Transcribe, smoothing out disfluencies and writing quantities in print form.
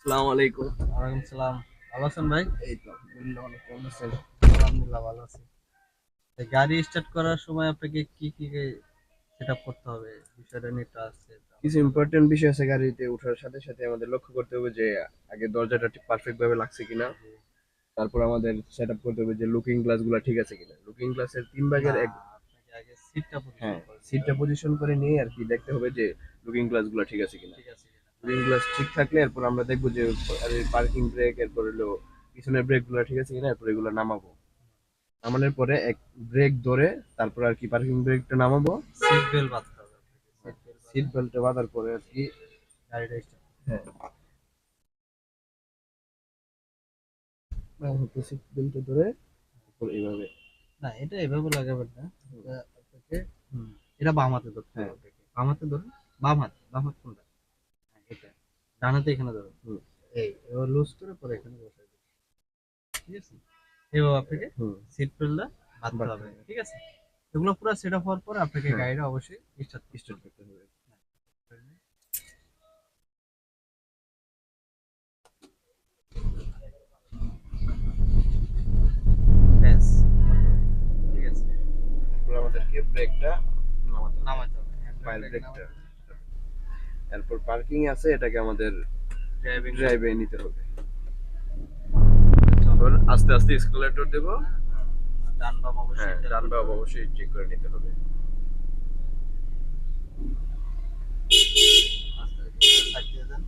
আসসালামু আলাইকুম। ওয়ালাইকুম সালাম। ভালো আছেন ভাই? এই তো আলহামদুলিল্লাহ, অনেক কেমন আছেন? আলহামদুলিল্লাহ ভালো আছি। তো গাড়ি স্টার্ট করার সময় আপনাকে কি সেট আপ করতে হবে বিষয়টা নিয়ে একটু আছে একটু কিছু আলোচনা করুন। ইম্পর্টেন্ট বিষয় আছে গাড়িতে ওঠার সাথে সাথে আমাদের লক্ষ্য করতে হবে যে আগে দরজাটা ঠিক পারফেক্ট ভাবে লাগছে কিনা। জি। তারপর আমাদের সেট আপ করতে হবে যে লুকিং গ্লাস গুলা ঠিক আছে কিনা। লুকিং গ্লাসের তিন না, ভাগের এক। আপনাকে আগে সিটটা পজিশন হ্যাঁ, করে নিতে সিটটা হবে। পজিশন করে নিয়ে আর কি দেখতে হবে যে লুকিং গ্লাস গুলা ঠিক আছে কিনা। ঠিক আছে কিনা। হ্যাঁ, লুকিং গ্লাস ঠিক থাকলে এরপর আমরা দেখবো যে পার্কিং ব্রেক, এরপর হলো পিছনের ব্রেক গুলা ঠিক আছে কিনা, এরপর এগুলো নামাবো। নামানোর পরে এক ব্রেক ধরে তারপর আর কি পার্কিং ব্রেকটা নামাবো। সিট বেল্ট বাঁধতে হবে আপনাকে। সিট বেল্ট সিট বাঁধে বেল্টটা বাঁধার পরে আর কি। গাড়িটা স্টার্ট। হ্যাঁ, সিট বেল্টটা ধরে তারপর এইভাবে। না, এটা এভাবে লাগাবেন না। এটা আপনাকে এটা বাম হাতে ধরতে হবে হ্যাঁ। আপনাকে। বাম হাতে ধরুন। বাম হাত কোনটা? হ্যাঁ, এটা। ডান হাতে এখানে ধরুন। হুম। এবার লুজ করে পরে এখানে বসাই দিন। ঠিক আছে? এভাবে আপনাকে হুম। সিট বেল্টটা বাঁধতে বাড়তে হবে। হবে। ঠিক আছে? এগুলো পুরো সেট আপ হওয়ার পর আপনাকে হ্যাঁ, গাড়িটা অবশ্যই স্টার্ট করতে স্টার্ট হবে। করতে হবে। ব্যাস। ঠিক আছে? তারপর আমাদেরকে ব্রেকটা নামাতে হবে, নামাতে হবে। হ্যান্ডেল পায়ের ব্রেক ব্রেকটা। নামাতে হবে। এরপর পার্কিং আছে, এটাকে আমাদের ড্রাইভিং মোড ড্রাইভে নিতে হবে। চলো। তারপর আস্তে আস্তে স্কেলেটর দেব। ডান বাম হ্যাঁ, অবশ্যই খেয়াল ডান করতে বাম হবে। অবশ্যই চেক করে নিতে হবে। আস্তে আস্তে সাইড দিয়ে দেন।